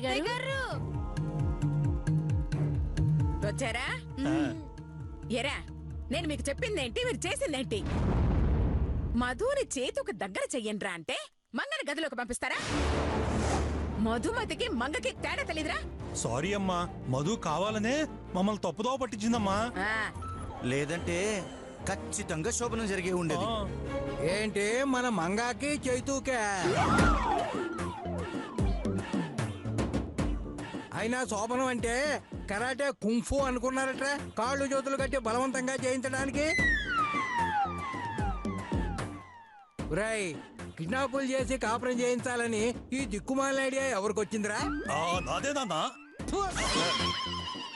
అత్తయ్య గారు వచ్చారా? ఎరా, నేను మీకు చెప్పిందేంటి, మీరు చేసిందేంటి? మధుని చేతుకు దగ్గర చెయ్యండ్రా అంటే మంగని గదిలోకి పంపిస్తారా? మధుమతికి మంగకి తేడా తెలీదురా? సారీ అమ్మా, మధు కావాలనే మమ్మల్ని తప్పుదోవ పట్టించిందమ్మా. లేదంటే ఖచ్చితంగా శోభనం జరిగే ఉండేది. ఏంటి మన మంగాకి చైతూకే? అయినా శోభనం అంటే కరాటే కుంఫు అనుకున్నారట, కాళ్ళు చేతులు కట్టి బలవంతంగా చేయించడానికి. రై, కిడ్నాపులు చేసి కాపురం చేయించాలని ఈ దిక్కుమాల ఐడియా ఎవరికొచ్చిందిరా? నాదేనా?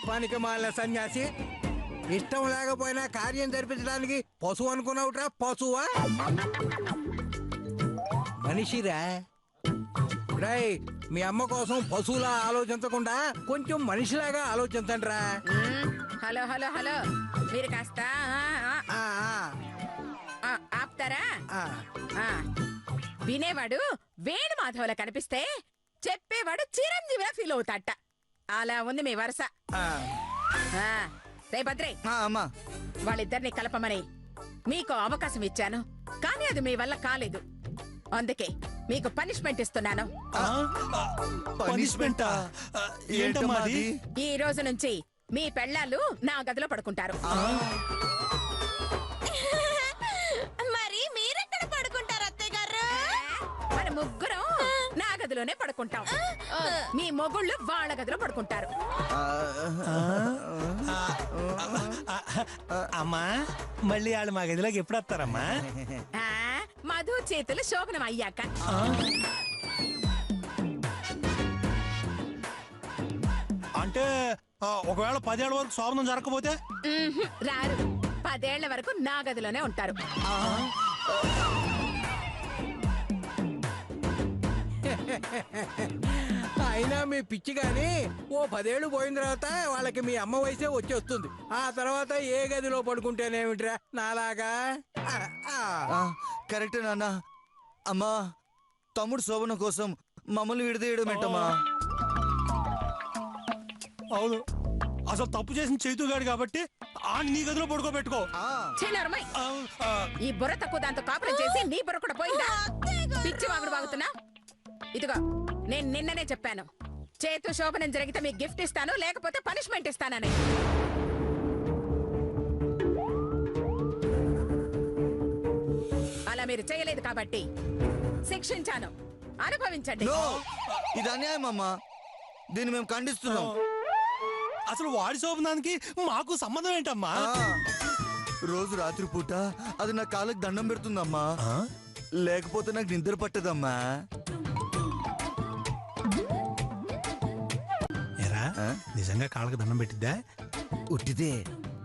పనికి మాలిన సన్యాసి, ఇష్టం లేకపోయినా కార్యం జరిపించడానికి పశువు అనుకున్నావుట్రా? పశువా? మనిషిరా. రై, మీ అమ్మ కోసం పశువులా ఆలోచించకుండా కొంచెం మనిషిలాగా ఆలోచించండిరా. హలో హలో హలో, మీరు కాస్త ఆపుతారా? వినేవాడు వేణు మాధవలా కనిపిస్తే చెప్పేవాడు చిరంజీవిలా ఫీల్ అవుతాట. అలా ఉంది మీ వరుస. రే భద్రే, వాళ్ళిద్దరిని కలపమని మీకు అవకాశం ఇచ్చాను, కానీ అది మీ వల్ల కాలేదు. అందుకే మీకు పనిష్మెంట్ ఇస్తున్నాను. పనిష్మెంటా? ఏంటమ్మా అది? ఈ రోజు నుంచి మీ పెళ్ళాలు నా గదిలో పడుకుంటారు. మరి మీరెక్కడ పడుకుంటారు అత్తయ్య గారు? మన ముగ్గురం నా గదిలోనే పడుకుంటాం. మీ మొగుళ్ళు వాళ్ళ గదిలో పడుకుంటారు. అమ్మా, మళ్ళీ వాళ్ళు మా గదిలోకి ఎప్పుడు వస్తారమ్మా? మధు చేతులు శోభనం అయ్యాక. అంటే ఒకవేళ 10 ఏళ్ల వరకు శోభనం జరగకపోతే రారు. 10 ఏళ్ల వరకు నా గదిలోనే ఉంటారు. అయినా మీ పిచ్చి గాని ఓ 10 ఏళ్ళు పోయిన తర్వాత వాళ్ళకి మీ అమ్మ వయసే వచ్చేస్తుంది. ఆ తర్వాత ఏ గదిలో పడుకుంటేనేమిట్రా నాలాగా? కరెక్ట్ నాన్న. అమ్మా, తమ్ముడు శోభన కోసం మమ్మల్ని విడదీయడం ఏంటమ్మా? అవును, అసలు తప్పు చేసిన చైతుగాడు కాబట్టి ఆ నీ గదిలో పడుకోబెట్టుకో. ఈ బుర్ర తక్కువ దాంతో కాపురం చేసి నీ బుర్ర కూడా పోయిందా? పిచ్చి వాగుడు వాగుతున్నా? ఇదిగో, నేను నిన్ననే చెప్పాను, చేతు శోభనం జరిగితే మీకు గిఫ్ట్ ఇస్తాను, లేకపోతే పనిష్మెంట్ ఇస్తానని. అలా మీరు చేయలేదు కాబట్టి శిక్షించాను, అనుభవించండి. ఇది అన్యాయం అమ్మా, దీన్ని మేము ఖండిస్తున్నాం. అసలు వాడి శోభనానికి మాకు సంబంధం ఏంటమ్మా? రోజు రాత్రి పూట అది నా కాళ్ళకి దండం పెడుతుందమ్మా, లేకపోతే నాకు నిద్ర పట్టదమ్మా. నిజంగా కాళ్ళకి దండం పెట్టిద్దా? ఉట్టిదే,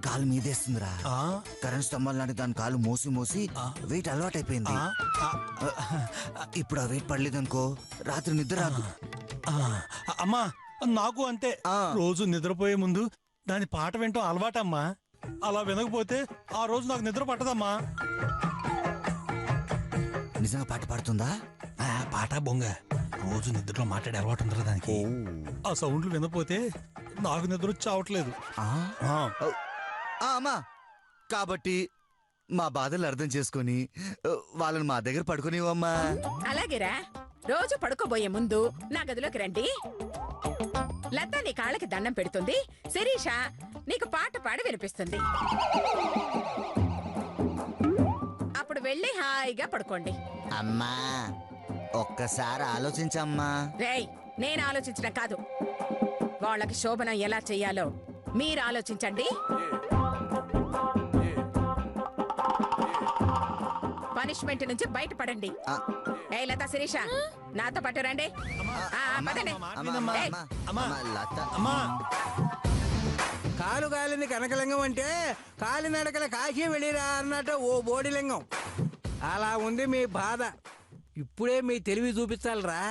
కాలు మీదేస్తుందిరా. కరెంట్ స్తంభాలు లాంటి దాని కాలు మోసి మోసి వెయిట్ అలవాటైపోయింది. ఇప్పుడు ఆ వెయిట్ పడలేదనుకో, రాత్రి నిద్ర రాదు. అమ్మా, నాకు అంతే. రోజు నిద్రపోయే ముందు దాని పాట వింటాం అలవాటమ్మా. అలా వినకపోతే ఆ రోజు నాకు నిద్ర పట్టదమ్మా. నిజంగా పాట పాడుతుందా? పాట బొంగ, రోజు నిద్రలో మాట్లాడే అలవాటు ఉందిరా దానికి. ఆ సౌండ్లు వినకపోతే నాకు నిద్ర వచ్చి చావట్లేదు. అమ్మా, కాబట్టి మా బాధలు అర్థం చేసుకుని వాళ్ళని మా దగ్గర పడుకునివమ్మా. అలాగేరా, రోజు పడుకోబోయే ముందు నా గదిలోకి రండి. లత నీ కాళ్ళకి దండం పెడుతుంది, శిరీష నీకు పాట పాడి వినిపిస్తుంది. అప్పుడు వెళ్ళి హాయిగా పడుకోండి. అమ్మా, ఒక్కసారి ఆలోచించమ్మా. రేయ్, నేను ఆలోచించడం కాదు, వాళ్ళకి శోభనం ఎలా చెయ్యాలో మీరు ఆలోచించండి. పనిష్మెంట్ నుంచి బయటపడండి. ఏ లత, శిరీష నాతో పాటు రండి. కాలు కాలింది కనకలింగం అంటే కాలినడకల కాశీ వెళ్ళిరా అన్నట్టు ఓ బోడిలింగం. అలా ఉంది మీ బాధ. ఇప్పుడే మీ తెలివి చూపించాలరా.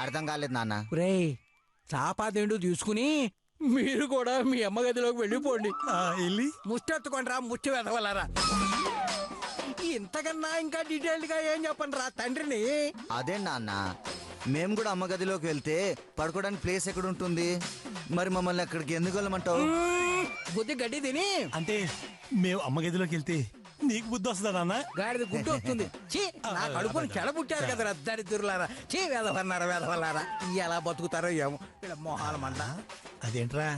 అర్థం కాలేదు నాన్న. రేయ్, చాపాదిండు తీసుకుని మీరు కూడా మీ అమ్మ గదిలోకి వెళ్ళిపోండి. వెళ్ళి ముష్టెత్తుకోండి రా, ముచ్చి వెదవలరా. ఇంతకన్నా ఇంకా డీటెయిల్డ్ గా ఏం చెప్పండి రా తండ్రిని. అదే నాన్న, మేము కూడా అమ్మ గదిలోకి వెళ్తే పడుకోవడానికి ప్లేస్ ఎక్కడ ఉంటుంది? మరి మమ్మల్ని అక్కడికి ఎందుకు వెళ్ళమంటావు? బుద్ధి గడ్డి తిని అంటే మేము అమ్మ గదిలోకి వెళ్తే నీకు బుద్ధి వస్తుందా నాన్న? గాడిద గుడ్డు వస్తుంది. చీ, నా కడుపుని చెడబుట్టారు కదా దరిద్రులారా. చీ, వేదవన్నారా ఎలా బతుకుతారో ఏమో ఇలా మొహాల మంట. అదేంట్రా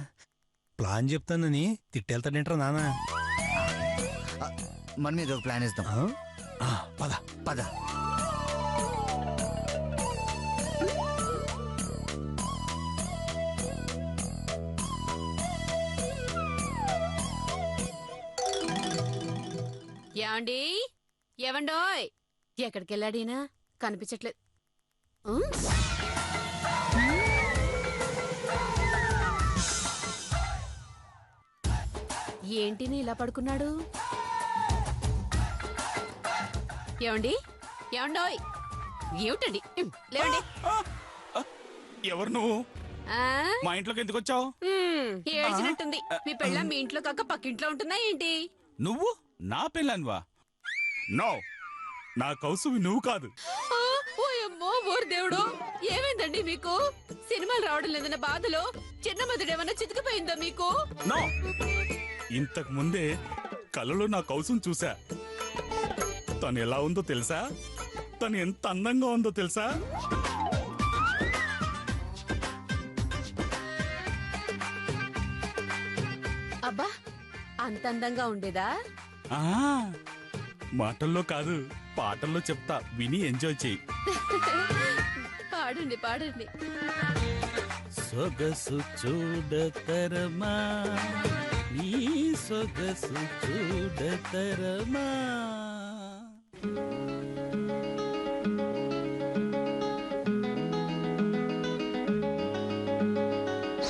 ప్లాన్ చెప్తానని తిట్టేళ్తాడేంట్రా నాన్న? మన మీద ఒక ప్లాన్ ఇద్దాం. పద పద. ఏమండి ఏవండోయ్ ఎక్కడికి వెళ్ళాడీనా కనిపించట్లేదు. ఏంటిని ఇలా పడుకున్నాడు? ఏమండి ఏవండోయ్ ఏమిటండి లేవండి. ఎవరు నువ్వు? ఆ? మా ఇంట్లోకి ఎందుకు వచ్చావు? ఏడ్చినట్టుంది. మీ పెళ్ళ మీ ఇంట్లో కాక పక్కింట్లో ఉంటుందా ఏంటి? నువ్వు నా పెళ్ళాన్వా? నో, నా కౌసువి నువ్వు కాదు. ఓయమ్మో ఓరు దేవుడు, ఏమైందండి మీకు? సినిమాలు రావడం లేదన్న బాధలో చిన్న మెదడేమన్నా చితికిపోయిందా మీకు? నో, ఇంతకు ముందే కళ్ళలో నా కౌసును చూసా. తను ఎలా ఉందో తెలుసా? తను ఎంత అందంగా ఉందో తెలుసా? అబ్బా, అంత అందంగా ఉండేదా? ఆ, మాటల్లో కాదు పాటల్లో చెప్తా, విని ఎంజాయ్ చెయ్యి. పాడండి పాడండి. సొగసు చూడతరమా, నీ సొగసు చూడతరమా.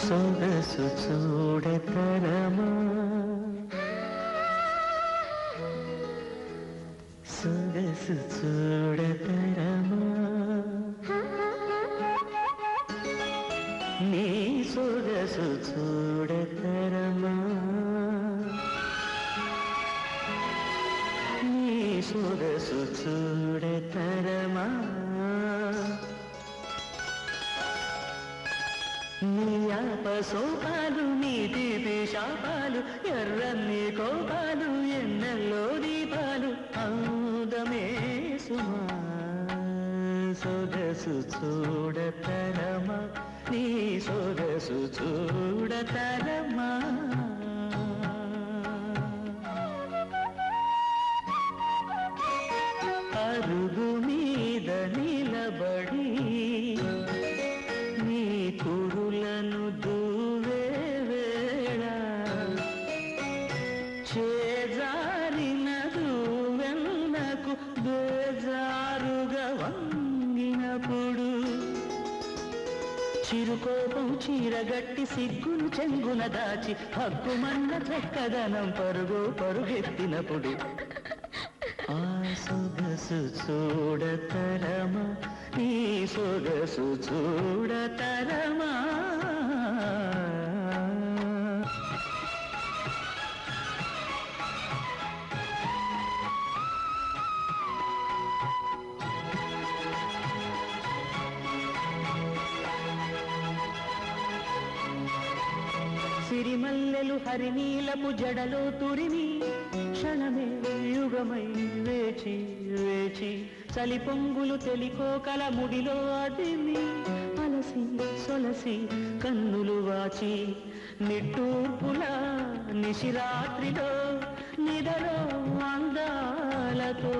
సొగసు చూడతరమా, సొగసు చూడతరమా, నీ సొగసు చూడతరమా, నీ సొగసు చూడతరమా, నీ ఆపసోపాలు, నీ తీపి శాపాలు, ఎర్రన్ని కోపాలు, ఎన్నెల్లో దీపాలు, అందమే సుమా. సొగసు చూడతరమా, నీ సొగసు చూడతరమా. అరుగు మీద నిలబడి నీ కురులను దూవే వేళ, చేజారిన దూవెన్నకు బేజారుగా వంగినప్పుడు, చిరుకోపం చీరగట్టి సిగ్గును చెంగున దాచి హక్కుమన్న చక్కదనం పరుగెత్తినప్పుడు, ఆ సొగసు చూడతరమా, నీ సొగసు చూడతరమా. సిరిమల్లెలు హరినీలపు జడలో తురిమి, క్షణమే యుగమై వేచి వేచి, చలి పొంగులు తెలికోకల ముడిలో అదిమి, అలసి సొలసి కన్నులు వాచి, నిట్టూర్పుల నిశిరాత్రిలో నిదలో అందాలతో,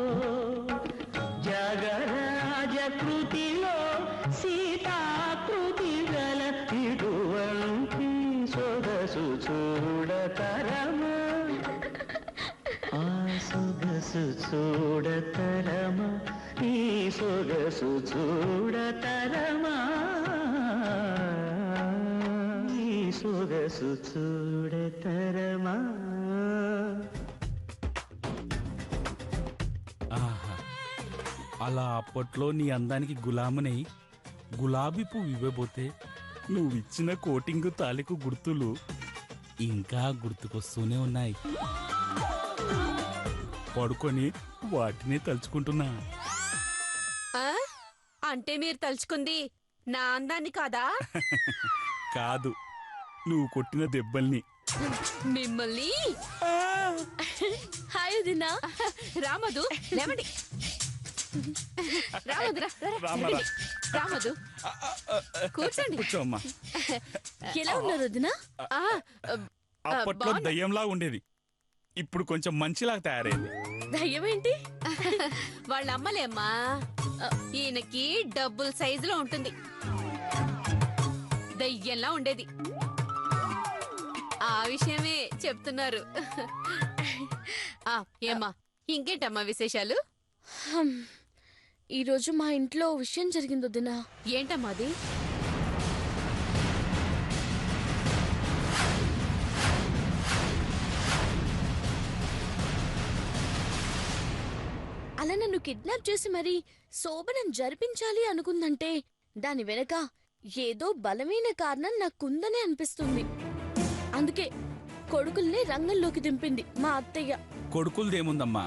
జగరాజ కృతిలో సీతాకృతి గల ఇటువంటి సొగసు చూడతరమా, ఆ సొగసు చూడతరమా, ఈ సొగసు చూడతరమా, ఈ సొగసు చూడతరమా. ఆహా, అలా అప్పట్లో నీ అందానికి గులామునై గులాబీ పువ్వు ఇవ్వబోతే నువ్విచ్చిన కోటింగు తాలికు గుర్తులు ఇంకా గుర్తుకొస్తూనే ఉన్నాయి. పడుకొని వాటినే తలుచుకుంటున్నా. అంటే అంటే మీరు తలుచుకుంది నా అందాన్ని కాదా? కాదు, నువ్వు కొట్టిన దెబ్బల్ని. మిమ్మల్ని. హాయ్ వదినా. రామదు లేవండి. రామదు రామరా. రామదు కూర్చోండి. కూర్చోమ్మా. ఎలా ఉన్నారు వదినా? ఆ, అప్పట్లో బాగున్నా. దయ్యంలా ఉండేది, ఇప్పుడు కొంచెం మంచిలాగా తయారైంది. దయ్యం ఏంటి? వాళ్ళ అమ్మలేమ్మా. ఈయనకి డబ్బుల సైజులో ఉంటుంది, దయ్యంలా ఉండేది. ఆ విషయమే చెప్తున్నారు. ఏమ్మా, ఇంకేంటమ్మా విశేషాలు? ఈరోజు మా ఇంట్లో విషయం జరిగింది వదినా. ఏంటమ్మా అది? అలా నన్ను కిడ్నాప్ చేసి మరీ శోభనం జరిపించాలి అనుకుందంటే దాని వెనక ఏదో బలమైన కారణం నాకుందనే అనిపిస్తుంది. అందుకే కొడుకుల్ని రంగంలోకి దింపింది మా అత్తయ్య. కొడుకులదేముందమ్మా,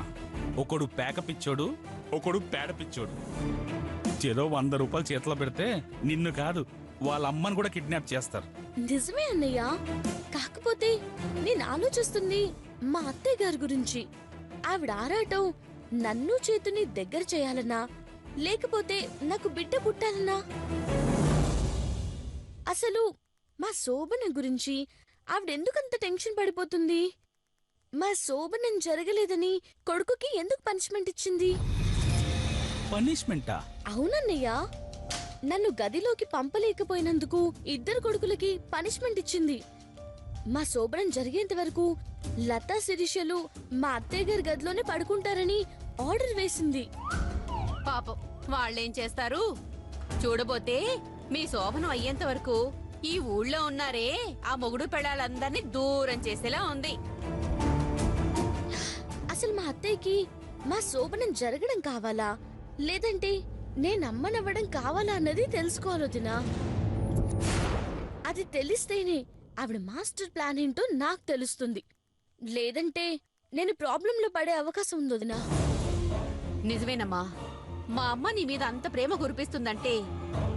ఒకడు పేక పిచ్చోడు, ఒకడు పేడ పిచ్చోడు. ఏదో 100 రూపాయలు చేతిలో పెడితే నిన్ను కాదు వాళ్ళ అమ్మని కూడా కిడ్నాప్ చేస్తారు. నిజమే అన్నయ్య. కాకపోతే నేను ఆలోచిస్తుంది మా అత్తయ్య గారి గురించి. ఆవిడ ఆరాటం నన్ను చేతుని దగ్గర చేయాలన్నా లేకపోతే నాకు బిడ్డ పుట్టాలన్నా. అసలు మా శోభనం గురించి ఆవిడెందుకంత టెన్షన్ పడిపోతుంది? మా శోభనం జరగలేదని కొడుకుకి ఎందుకు పనిష్మెంట్ ఇచ్చింది? పనిష్మెంటా? అవునన్నయ్య, నన్ను గదిలోకి పంపలేకపోయినందుకు 2 కొడుకులకి పనిష్మెంట్ ఇచ్చింది. మా శోభనం జరిగేంత వరకు లతా శిరీషలు మా అత్తయ్య గారి గదిలోనే పడుకుంటారని ఆర్డర్ వేసింది. పాపం వాళ్ళేం చేస్తారు? చూడబోతే మీ శోభనం అయ్యేంత వరకు ఈ ఊళ్ళో ఉన్నారే ఆ మొగుడు పెళ్ళాలందరినీ దూరం చేసేలా ఉంది. అసలు మా అత్తయ్యకి మా శోభనం జరగడం కావాలా లేదంటే నేనమ్మనవ్వడం కావాలా అన్నది తెలుసుకోవాలొదినా. అది తెలిస్తేనే ఆవిడ మాస్టర్ ప్లాన్ ఏంటో నాకు తెలుస్తుంది. లేదంటే నేను ప్రాబ్లంలో పడే అవకాశం ఉందొదినా. నిజమేనమ్మా, మా అమ్మ నీ మీద అంత ప్రేమ కురిపిస్తుందంటే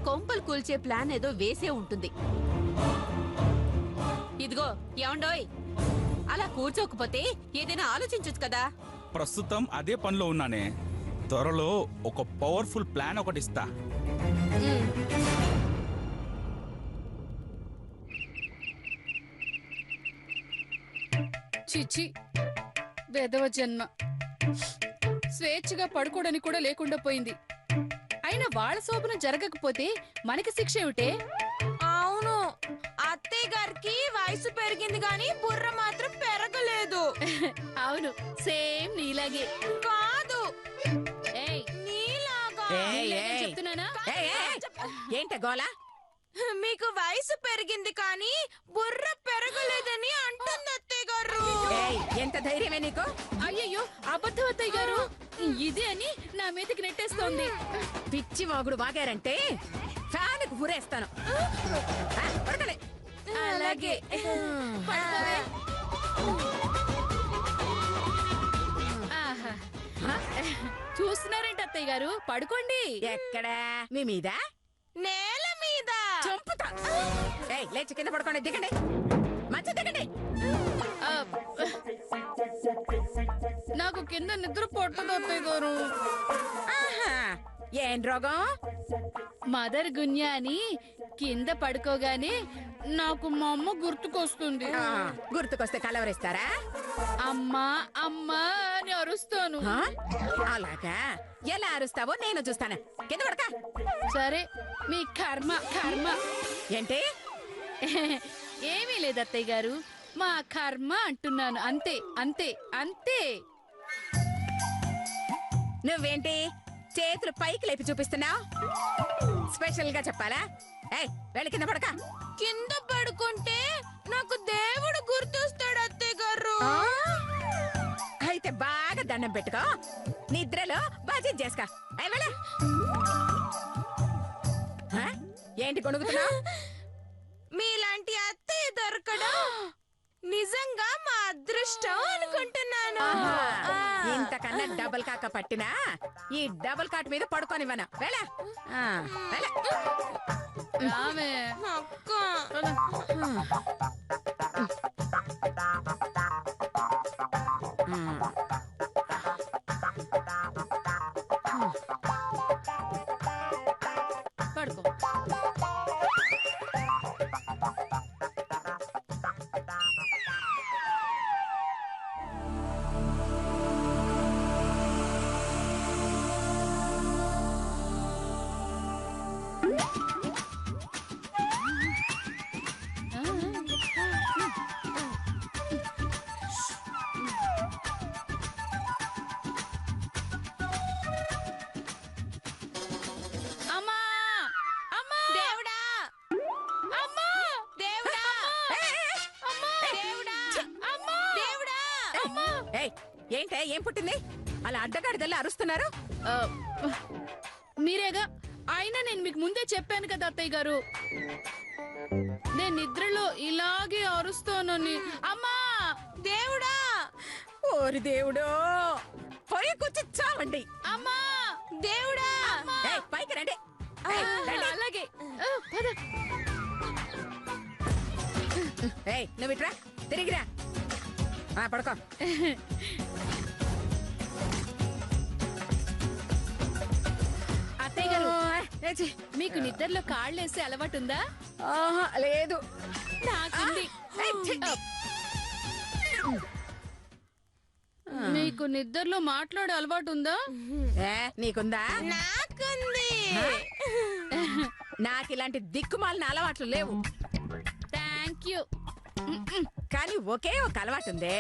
కొంపలు కూల్చే ప్లాన్ ఏదో వేసే ఉంటుంది. ఇదిగో ఏమండోయ్, అలా కూర్చోకపోతే ఏదైనా ఆలోచించొచ్చు కదా. ప్రస్తుతం అదే పనిలో ఉన్నానే, త్వరలో ఒక పవర్ఫుల్ ప్లాన్ ఒకటి ఇస్తా. చిచి, వెధవ జన్మ. స్వేచ్ఛగా పడుకోవడానికి కూడా లేకుండా పోయింది. అయినా వాళ్ళ శోభనం జరగకపోతే మనకి శిక్ష ఏమిటే? అవును, అత్తయ్య గారికి వయసు పెరిగింది గాని బుర్ర మాత్రం పెరగలేదు. అవును, సేమ్ నీలాగే. కాదు, ఏయ్, నీలాగా. నీలాగే చెప్తున్నానా? ఏంట గోలా? మీకు వయసు పెరిగింది కానీ బుర్ర పెరగలేదని అంటుంది అత్తయ్య గారు. ఎంత ధైర్యమే నీకు? అయ్యయ్యో, అబద్ధం అత్తయ్య గారు. ఇది అని నా మీదకి నెట్టేస్తోంది. పిచ్చి వాగుడు వాగారంటే ఫ్యాన్కు ఊరేస్తాను. పడకలే. అలాగే. పడుకోవే. ఆహా. చూస్తున్నారేంటి అత్తయ్య గారు? పడుకోండి. ఎక్కడా? మీ మీద? నేల మీద. చంపుతా. లేచి కింద పడుకోండి. దిగండి, మంచి దిగండి. నాకు కింద నిద్ర పట్టదు అత్తయ్య గారు. ఏం రోగం? మదర్ గున్యా అని కింద పడుకోగానే నాకు మా అమ్మ గుర్తుకొస్తుంది. గుర్తుకొస్తే కలవరిస్తారా? అమ్మా అమ్మా అని అరుస్తాను. అలాగా? ఎలా అరుస్తావో నేను చూస్తాను. కింద పడక. సరే, మీ కర్మ కర్మ. ఏంటి? ఏమీ లేదు అత్తయ్య గారు, మా కర్మ అంటున్నాను. అంతే అంతే అంతే. నువ్వేంటి చేతులు పైకి లేపి చూపిస్తున్నావు? స్పెషల్ గా చెప్పాలా? వెళ్ళి కింద పడక. కింద పడుకుంటే నాకు దేవుడు గుర్తొస్తాడు అత్తయ్య గారు. అయితే బాగా దండం పెట్టుకో, నిద్రలో బాజీ చేసుకో. ఏంటి కొనుగుతున్నావు? మీలాంటి అత్తయ్య దొరకడం నిజంగా మా అదృష్టం అనుకుంటున్నాను. ఇంతకన్నా కన్నా డబుల్ కాక పట్టినా ఈ డబుల్ కాట్ మీద పడుకోనివ్వను వెళ్ళ రావే పడుకో. అమ్మా అమ్మా దేవుడా అమ్మా దేవుడా అమ్మా దేవుడా అమ్మా దేవుడా అమ్మా. ఏయ్ ఏంటే ఏం పుట్టింది అలా అడ్డగాడిదల్లా అరుస్తున్నారు? మీరేగా అయినా నేను మీకు ముందే చెప్పాను కదా అత్తయ్య గారు, నేను నిద్రలో ఇలాగే అరుస్తానని. అమ్మా దేవుడా. ఓరి దేవుడో పోయి కూర్చి చావండి. అమ్మా దేవుడా. ఏయ్, పైకి రండి. అలాగే పద. ఏయ్ నువ్వు ఇట్రా తిరిగిరా పడుకో. అత్తయ్య గారు మీకు నిద్రలో కాళ్ళేసే అలవాటు ఉందా? లేదు. నాకుంది. మీకు నిద్రలో మాట్లాడే అలవాటు ఉందా? నీకుందా? నాకుంది. నాకు ఇలాంటి దిక్కుమాలిన అలవాట్లు లేవు. Thank you. కానీ ఒకే ఒక అలవాటు ఉందే.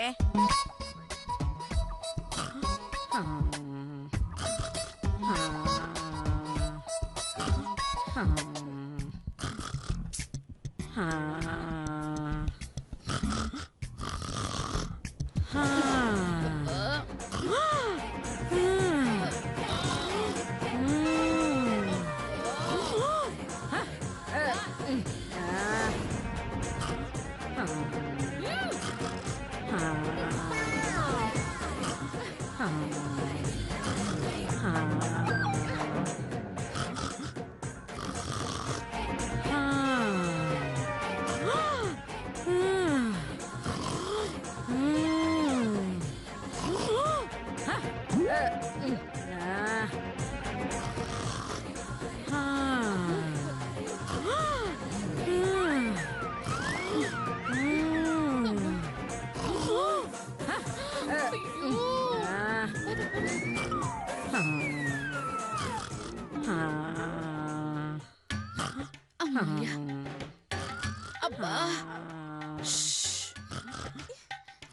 అబ్బా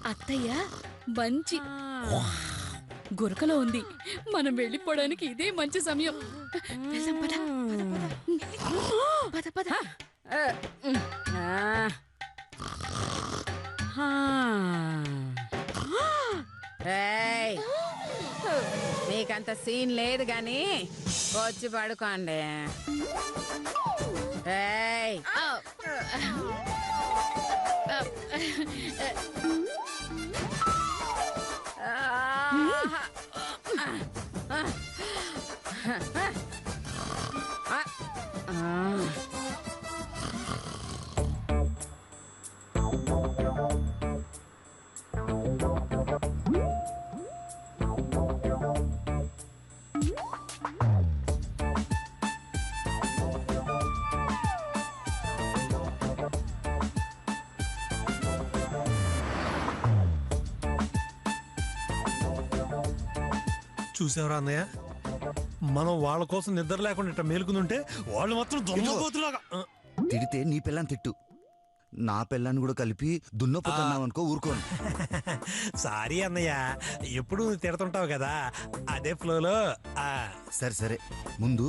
అత్తయ్య మంచి గురకలో ఉంది. మనం వెళ్ళిపోవడానికి ఇదే మంచి సమయం. వెళ్దాం పద. పద పద. నీకంత సీన్ లేదు గాని వచ్చి పడుకోండి. ఏయ్ చూసావరా అన్నయ్య, మనం వాళ్ళ కోసం నిద్ర లేకుండా ఇట్లా మేలుకుంటుంటే వాళ్ళు మాత్రం దొంగపోతులాగా. తిడితే నీ పిల్లని తిట్టు, నా పిల్లని కూడా కలిపి దున్నపోతున్నావు అనుకో ఊరుకోను. సారీ అన్నయ్య, ఎప్పుడు తిడుతుంటావు కదా అదే ఫ్లోలో. సరే సరే, ముందు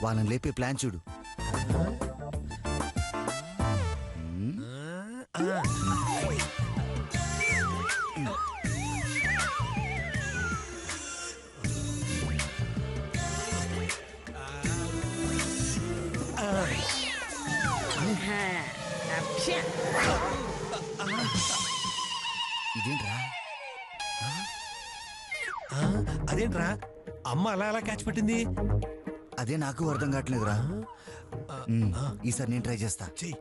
వాళ్ళని లేపే ప్లాన్ చూడు. ఇదేంట్రా? అదేంట్రా అమ్మ అలా ఎలా క్యాచ్ పట్టింది? అదే నాకు అర్థం కావట్లేదురా. ఈసారి నేను ట్రై చేస్తా. చెయ్యి.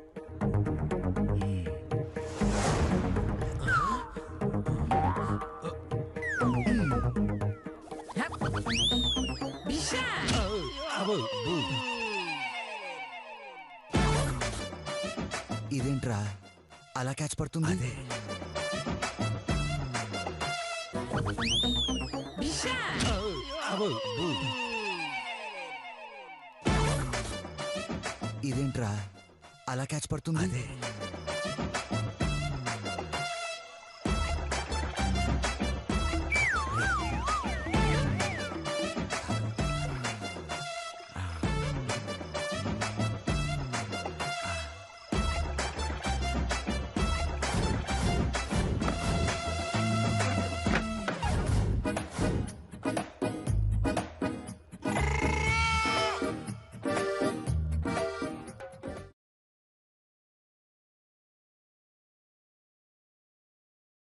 ఇదేంట్రా అలా క్యాచ్ పడుతుంది? ఇదేంట్రా అలా క్యాచ్ పడుతుంది?